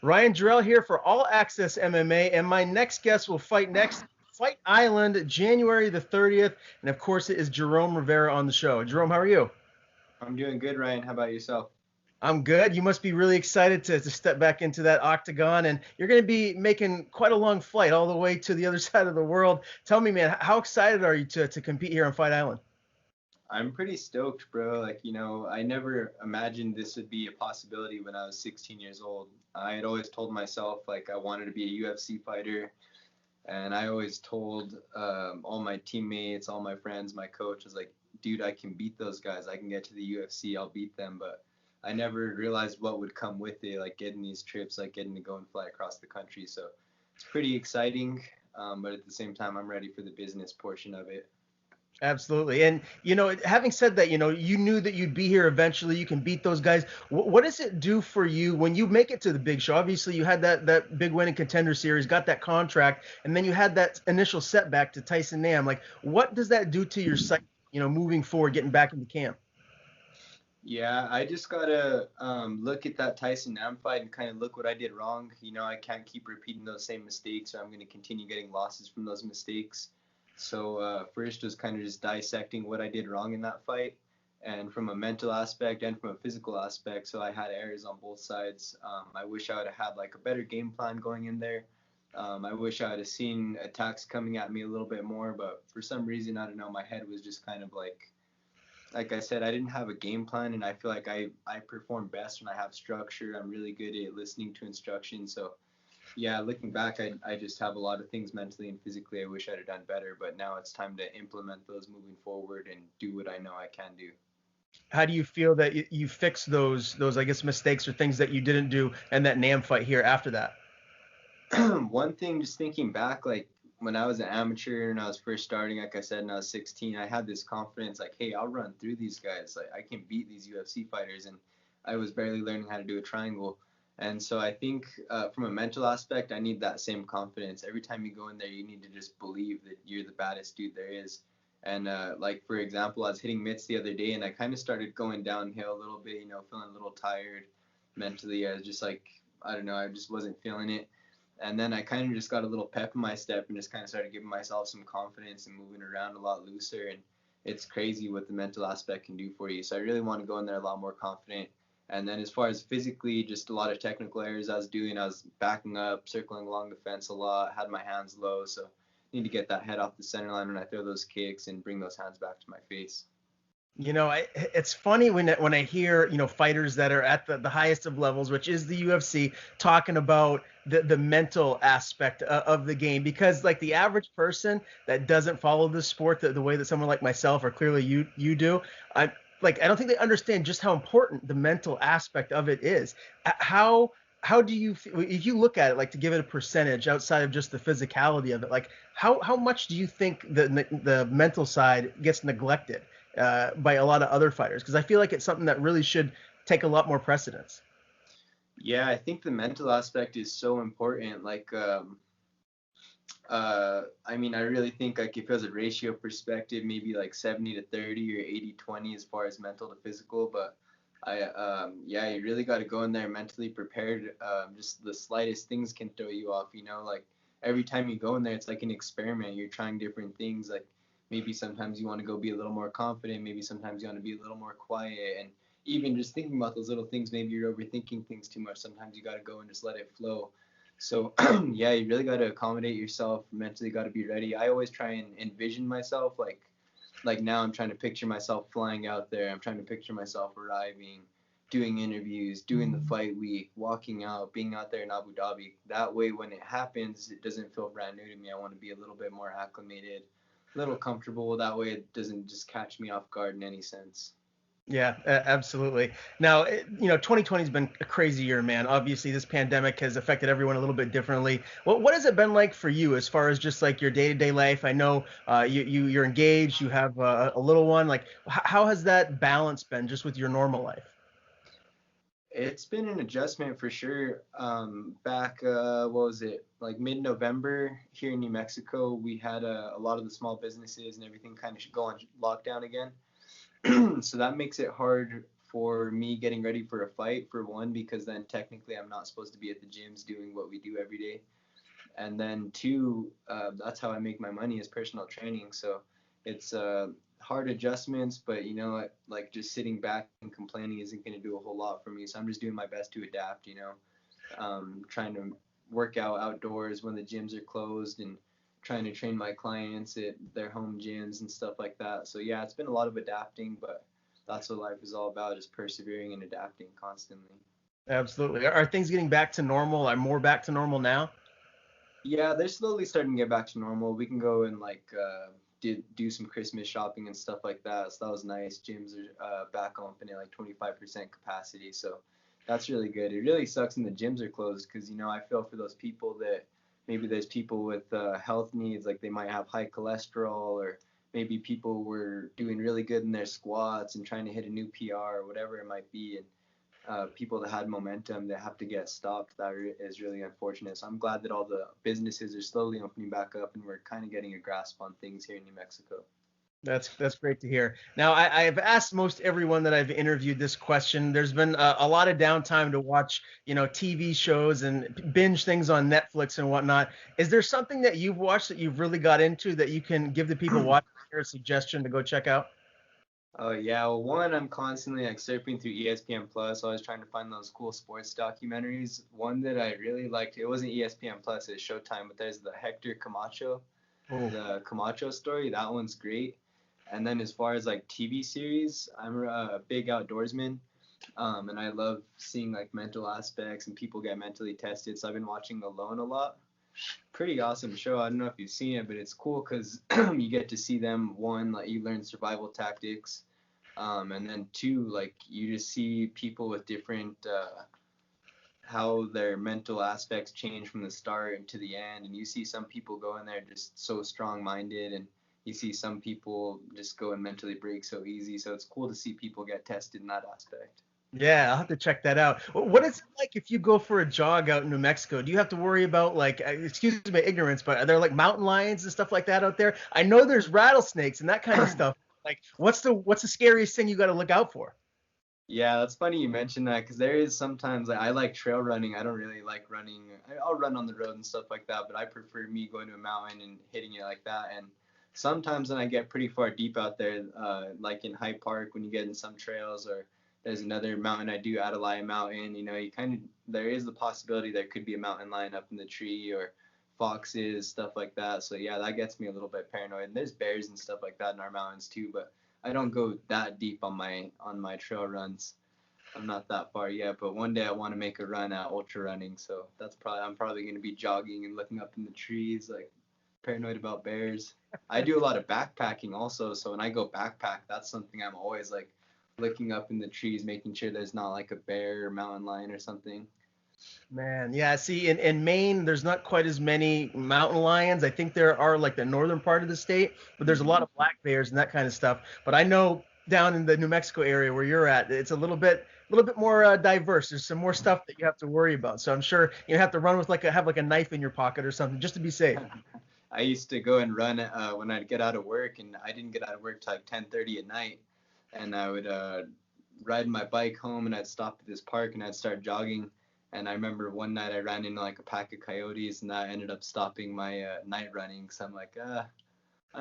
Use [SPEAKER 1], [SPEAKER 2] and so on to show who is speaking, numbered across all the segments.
[SPEAKER 1] Ryan Jarrell here for All Access MMA, and my next guest will fight next Fight Island, January the 30th, and of course it is Jerome Rivera on the show. Jerome, how are you?
[SPEAKER 2] I'm doing good, Ryan. How about yourself?
[SPEAKER 1] I'm good. You must be really excited to step back into that octagon, and you're going to be making quite a long flight all the way to the other side of the world. Tell me, man, how excited are you to compete here on Fight Island?
[SPEAKER 2] I'm pretty stoked, bro. I never imagined this would be a possibility when I was 16 years old. I had always told myself, I wanted to be a UFC fighter. And I always told all my teammates, all my friends, my coach was like, dude, I can beat those guys. I can get to the UFC. I'll beat them. But I never realized what would come with it, like getting these trips, like getting to go and fly across the country. So it's pretty exciting. But at the same time, I'm ready for the business portion of it.
[SPEAKER 1] Absolutely. And, having said that, you knew that you'd be here eventually. You can beat those guys. What does it do for you when you make it to the big show? Obviously, you had that big win in Contender Series, got that contract, and then you had that initial setback to Tyson Nam. Like, what does that do to your psyche, moving forward, getting back into camp?
[SPEAKER 2] Yeah, I just gotta look at that Tyson Nam fight and kind of look what I did wrong. I can't keep repeating those same mistakes, or I'm going to continue getting losses from those mistakes. So first was kind of just dissecting what I did wrong in that fight, and from a mental aspect and from a physical aspect. So I had errors on both sides. I wish I would have had a better game plan going in there. I wish I would have seen attacks coming at me a little bit more, but for some reason, I don't know, my head was just kind of like I said, I didn't have a game plan, and I feel like I perform best when I have structure. I'm really good at listening to instructions. So yeah, looking back, I just have a lot of things mentally and physically I wish I'd have done better, but now it's time to implement those moving forward and do what I know I can do.
[SPEAKER 1] How do you feel that you fixed those I guess mistakes or things that you didn't do in that Nam fight here after that?
[SPEAKER 2] One thing, just thinking back, when I was an amateur and I was first starting, like I said, and I was 16, I had this confidence, hey, I'll run through these guys. I can beat these UFC fighters, and I was barely learning how to do a triangle. And so I think from a mental aspect, I need that same confidence. Every time you go in there, you need to just believe that you're the baddest dude there is. And for example, I was hitting mitts the other day, and I kind of started going downhill a little bit, feeling a little tired mentally. I was just I don't know, I just wasn't feeling it. And then I kind of just got a little pep in my step and just kind of started giving myself some confidence and moving around a lot looser. And it's crazy what the mental aspect can do for you. So I really want to go in there a lot more confident. And then as far as physically, just a lot of technical errors I was doing. I was backing up, circling along the fence a lot, had my hands low. So I need to get that head off the center line when I throw those kicks and bring those hands back to my face.
[SPEAKER 1] It's funny when I hear, fighters that are at the highest of levels, which is the UFC, talking about the mental aspect of the game, because the average person that doesn't follow the sport the way that someone like myself, or clearly you do, I don't think they understand just how important the mental aspect of it is. How do you, if you look at it, to give it a percentage outside of just the physicality of it, how much do you think the mental side gets neglected by a lot of other fighters? Because I feel like it's something that really should take a lot more precedence.
[SPEAKER 2] Yeah, I think the mental aspect is so important. I mean, I really think if it was a ratio perspective, maybe 70 to 30 or 80-20 as far as mental to physical. But yeah, you really got to go in there mentally prepared. Just the slightest things can throw you off. Every time you go in there, it's like an experiment. You're trying different things. Maybe sometimes you want to go be a little more confident. Maybe sometimes you want to be a little more quiet. And even just thinking about those little things, maybe you're overthinking things too much. Sometimes you got to go and just let it flow. So yeah, you really got to accommodate yourself. Mentally got to be ready. I always try and envision myself like now I'm trying to picture myself flying out there. I'm trying to picture myself arriving, doing interviews, doing the fight week, walking out, being out there in Abu Dhabi. That way, when it happens, it doesn't feel brand new to me. I want to be a little bit more acclimated, a little comfortable. That way, it doesn't just catch me off guard in any sense.
[SPEAKER 1] Yeah, absolutely. Now, 2020 has been a crazy year, man. Obviously, this pandemic has affected everyone a little bit differently. What has it been like for you as far as just your day-to-day life? I know you're engaged, you have a little one. How has that balance been just with your normal life?
[SPEAKER 2] It's been an adjustment for sure. Back, what was it, mid-November here in New Mexico, we had a lot of the small businesses and everything kind of go on lockdown again. So that makes it hard for me getting ready for a fight, for one, because then technically I'm not supposed to be at the gyms doing what we do every day. And then two, that's how I make my money, is personal training. So it's hard adjustments, but like just sitting back and complaining isn't going to do a whole lot for me. So I'm just doing my best to adapt, trying to work out outdoors when the gyms are closed, and trying to train my clients at their home gyms and stuff like that. So yeah, it's been a lot of adapting, but that's what life is all about, is persevering and adapting constantly.
[SPEAKER 1] Absolutely. Are things getting back to normal? Are more back to normal now?
[SPEAKER 2] Yeah, they're slowly starting to get back to normal. We can go and like do some Christmas shopping and stuff like that. So that was nice. Gyms are back open at like 25% capacity. So that's really good. It really sucks when the gyms are closed, because I feel for those people that maybe there's people with health needs, like they might have high cholesterol, or maybe people were doing really good in their squats and trying to hit a new PR or whatever it might be. And people that had momentum that have to get stopped. That is really unfortunate. So I'm glad that all the businesses are slowly opening back up, and we're kind of getting a grasp on things here in New Mexico.
[SPEAKER 1] That's great to hear. Now, I've asked most everyone that I've interviewed this question. There's been a lot of downtime to watch, TV shows and binge things on Netflix and whatnot. Is there something that you've watched that you've really got into that you can give the people watching here a suggestion to go check out?
[SPEAKER 2] Oh yeah, well, one, I'm constantly like surfing through ESPN Plus. I was trying to find those cool sports documentaries. One that I really liked, it wasn't ESPN Plus, it's Showtime, but there's the Hector Camacho,
[SPEAKER 1] Oh,
[SPEAKER 2] the Camacho story. That one's great. And then as far as like TV series, I'm a big outdoorsman, and I love seeing like mental aspects and people get mentally tested. So I've been watching Alone a lot. Pretty awesome show. I don't know if you've seen it, but it's cool because you get to see them. One, like you learn survival tactics, and then two, like you just see people with different how their mental aspects change from the start and to the end. And you see some people go in there just so strong-minded, and you see some people just go and mentally break so easy. So it's cool to see people get tested in that aspect.
[SPEAKER 1] yeah, I'll have to check that out. What is it like if you go for a jog out in New Mexico? Do you have to worry about like, excuse my ignorance, but are there like mountain lions and stuff like that out there? I know there's rattlesnakes and that kind of stuff. Like, what's the scariest thing you got to look out for?
[SPEAKER 2] Yeah, that's funny you mentioned that, because there is sometimes like I like trail running. I don't really like running. I'll run on the road and stuff like that, but I prefer me going to a mountain and hitting it like that. And sometimes when I get pretty far deep out there, like in Hyde Park, when you get in some trails, or there's another mountain I do, Adelia Mountain, you kind of, there is the possibility there could be a mountain lion up in the tree, or foxes, stuff like that. So yeah, that gets me a little bit paranoid. And there's bears and stuff like that in our mountains too, but I don't go that deep on my trail runs. I'm not that far yet, but one day I want to make a run at ultra running. So I'm probably going to be jogging and looking up in the trees, like paranoid about bears. I do a lot of backpacking also, so when I go backpack, that's something I'm always like looking up in the trees, making sure there's not like a bear or mountain lion or something.
[SPEAKER 1] Man, yeah. See, in Maine, there's not quite as many mountain lions. I think there are like the northern part of the state, but there's a lot
[SPEAKER 2] Hmm.
[SPEAKER 1] of black bears and that kind of stuff. But I know down in the New Mexico area where you're at, it's a little bit more diverse. There's some more stuff that you have to worry about. So I'm sure you have to run with have like a knife in your pocket or something just to be safe.
[SPEAKER 2] I used to go and run when I'd get out of work, and I didn't get out of work till like 10:30 at night, and I would ride my bike home, and I'd stop at this park and I'd start jogging. And I remember one night I ran into like a pack of coyotes, and that ended up stopping my night running. So I'm like, I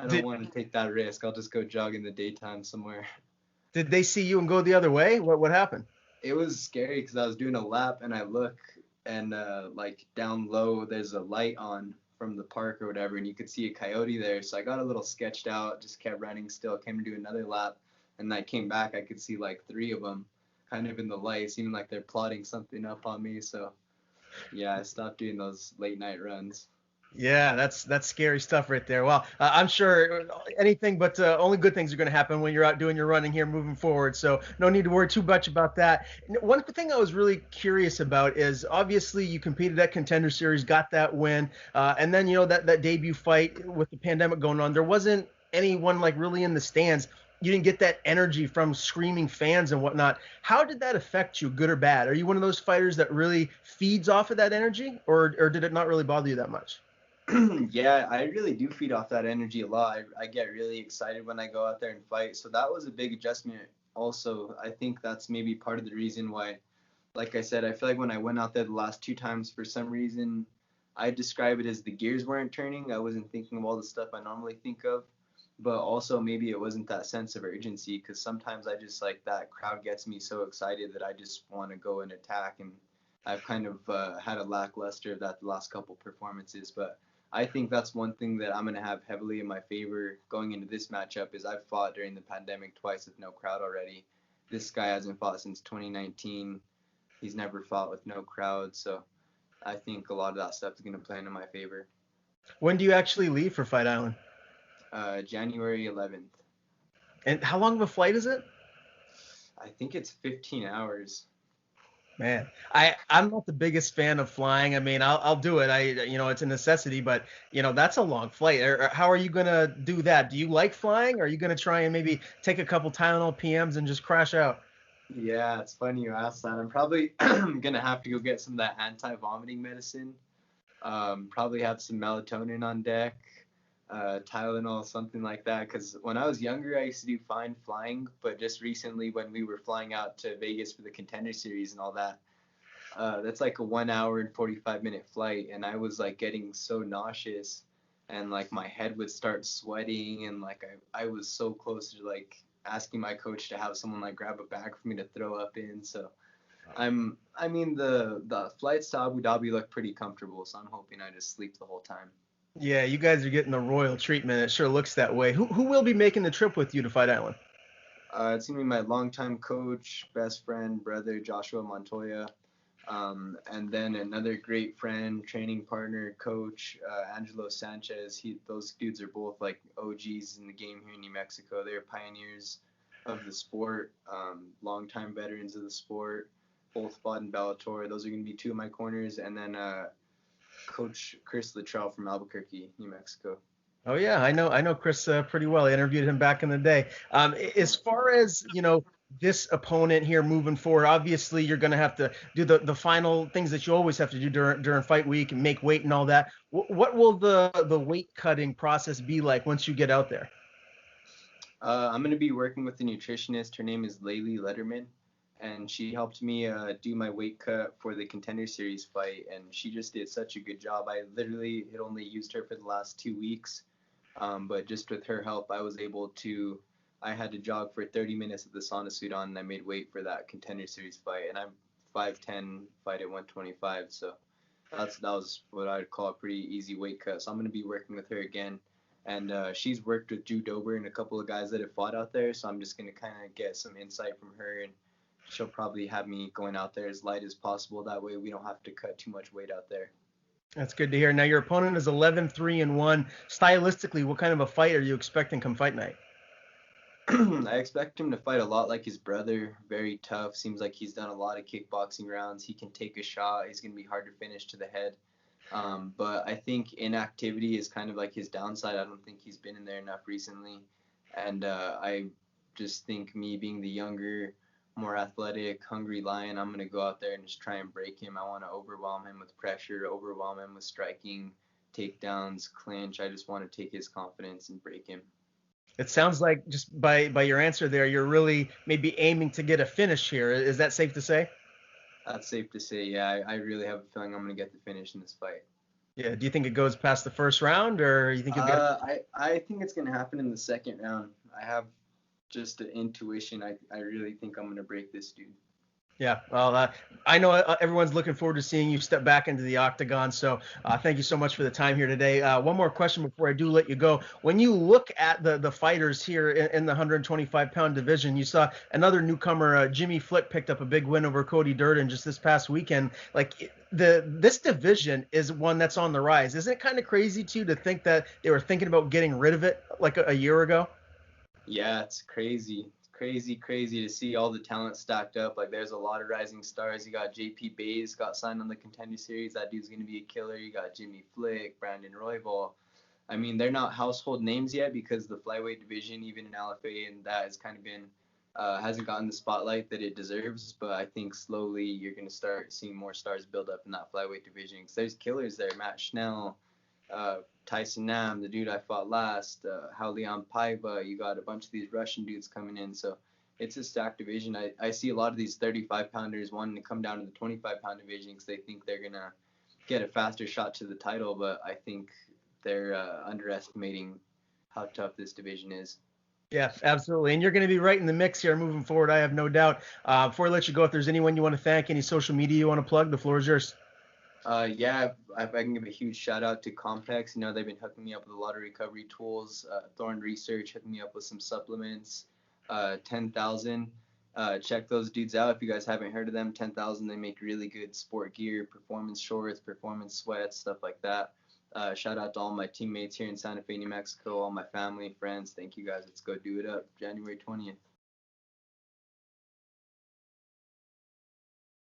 [SPEAKER 2] don't
[SPEAKER 1] Did
[SPEAKER 2] want to take that risk. I'll just go jog in the daytime somewhere.
[SPEAKER 1] did they see you and go the other way? What happened?
[SPEAKER 2] It was scary because I was doing a lap, and I look, and like down low there's a light on from the park or whatever, and you could see a coyote there. So I got a little sketched out, just kept running still, came to do another lap, and I came back, I could see like three of them kind of in the light, seeming like they're plotting something up on me. So yeah, I stopped doing those late night runs.
[SPEAKER 1] Yeah, that's scary stuff right there. Well, I'm sure anything but only good things are going to happen when you're out doing your running here moving forward. So no need to worry too much about that. One thing I was really curious about is obviously you competed at Contender Series, got that win, and then that debut fight with the pandemic going on, there wasn't anyone like really in the stands. You didn't get that energy from screaming fans and whatnot. How did that affect you, good or bad? Are you one of those fighters that really feeds off of that energy, or did it not really bother you that much?
[SPEAKER 2] Yeah, I really do feed off that energy a lot. I get really excited when I go out there and fight. So that was a big adjustment also, I think that's maybe part of the reason why, like I said, I feel like when I went out there the last 2 times, for some reason, I describe it as the gears weren't turning. I wasn't thinking of all the stuff I normally think of, but also maybe it wasn't that sense of urgency, because sometimes I just like that crowd gets me so excited that I just want to go and attack, and I've kind of had a lackluster of that the last couple performances. But I think that's one thing that I'm going to have heavily in my favor going into this matchup is I've fought during the pandemic twice with no crowd already. This guy hasn't fought since 2019. He's never fought with no crowd, so I think a lot of that stuff is going to play into my favor.
[SPEAKER 1] When do you actually leave for Fight Island?
[SPEAKER 2] January 11th.
[SPEAKER 1] And how long of a flight is it?
[SPEAKER 2] I think it's 15 hours.
[SPEAKER 1] Man, I'm not the biggest fan of flying. I mean, I'll do it. It's a necessity, but that's a long flight. How are you gonna do that? Do you like flying? Or are you gonna try and maybe take a couple Tylenol PMs and just crash out?
[SPEAKER 2] Yeah, it's funny you asked that. I'm probably gonna have to go get some of that anti-vomiting medicine. Probably have some melatonin on deck, Tylenol, something like that. Because when I was younger, I used to do fine flying, but just recently, when we were flying out to Vegas for the Contender Series and all that, that's like a 1 hour and 45-minute flight, and I was like getting so nauseous, and like my head would start sweating, and like I was so close to like asking my coach to have someone like grab a bag for me to throw up in. So I mean the flights to Abu Dhabi look pretty comfortable, so I'm hoping I just sleep the whole time.
[SPEAKER 1] Yeah, you guys are getting the royal treatment. It sure looks that way. Who will be making the trip with you to Fight Island?
[SPEAKER 2] It's gonna be my longtime coach, best friend, brother Joshua Montoya, and then another great friend, training partner, coach Angelo Sanchez. Those dudes are both like OGs in the game here in New Mexico. They're pioneers of the sport, longtime veterans of the sport. Both fought in Bellator. Those are gonna be two of my corners, and then Coach Chris Luttrell from Albuquerque, New Mexico.
[SPEAKER 1] Oh yeah, I know Chris pretty well. I interviewed him back in the day. As far as this opponent here moving forward, obviously you're going to have to do the final things that you always have to do during fight week and make weight and all that. What will the weight cutting process be like once you get out there?
[SPEAKER 2] I'm going to be working with a nutritionist. Her name is Laylee Letterman, and she helped me do my weight cut for the Contender Series fight, and she just did such a good job. I literally had only used her for the last 2 weeks, but just with her help, I was able to. I had to jog for 30 minutes with the sauna suit on, and I made weight for that Contender Series fight. And I'm 5'10", fight at 125, so that was what I'd call a pretty easy weight cut. So I'm gonna be working with her again, and she's worked with Drew Dober and a couple of guys that have fought out there. So I'm just gonna kind of get some insight from her, and she'll probably have me going out there as light as possible. That way we don't have to cut too much weight out there.
[SPEAKER 1] That's good to hear. Now your opponent is 11-3-1. Stylistically, what kind of a fight are you expecting come fight night?
[SPEAKER 2] I expect him to fight a lot like his brother. Very tough. Seems like he's done a lot of kickboxing rounds. He can take a shot. He's going to be hard to finish to the head. But I think inactivity is kind of like his downside. I don't think he's been in there enough recently. And I just think me being the younger, more athletic, hungry lion, I'm going to go out there and just try and break him. I want to overwhelm him with pressure, overwhelm him with striking, takedowns, clinch. I just want to take his confidence and break him.
[SPEAKER 1] It sounds like just by your answer there, you're really maybe aiming to get a finish here. Is that safe to say?
[SPEAKER 2] That's safe to say. Yeah, I really have a feeling I'm going to get the finish in this fight.
[SPEAKER 1] Yeah. Do you think it goes past the first round, or you think you'll get?
[SPEAKER 2] I think it's gonna happen in the second round. I have just an intuition. I really think I'm gonna break this dude.
[SPEAKER 1] Yeah, well, I know everyone's looking forward to seeing you step back into the octagon. So thank you so much for the time here today. One more question before I do let you go. When you look at the fighters here in the 125-pound division, you saw another newcomer, Jimmy Flick, picked up a big win over Cody Durden just this past weekend. Like this division is one that's on the rise. Isn't it kind of crazy too to think that they were thinking about getting rid of it like a year ago?
[SPEAKER 2] Yeah, it's crazy. Crazy to see all the talent stacked up. Like there's a lot of rising stars. You got JP Bays got signed on the Contender Series. That dude's gonna be a killer. You got Jimmy Flick, Brandon Royval. I mean, they're not household names yet because the flyweight division, even in LFA, and that has kind of been hasn't gotten the spotlight that it deserves. But I think slowly you're gonna start seeing more stars build up in that flyweight division because there's killers there. Matt Schnell, Tyson Nam, the dude I fought last, Haulian Paiva. You got a bunch of these Russian dudes coming in. So it's a stacked division. I see a lot of these 35 pounders wanting to come down to the 25-pound division because they think they're gonna get a faster shot to the title, but I think they're underestimating how tough this division is.
[SPEAKER 1] Yeah, absolutely. And you're going to be right in the mix here moving forward. I have no doubt. Before I let you go, if there's anyone you want to thank, any social media you want to plug, the floor is yours.
[SPEAKER 2] Yeah, I can give a huge shout out to Compex. You know, they've been hooking me up with a lot of recovery tools. Thorn Research hooking me up with some supplements. 10,000. Check those dudes out if you guys haven't heard of them. 10,000. They make really good sport gear, performance shorts, performance sweats, stuff like that. Shout out to all my teammates here in Santa Fe, New Mexico, all my family, friends. Thank you guys. Let's go do it up January 20th.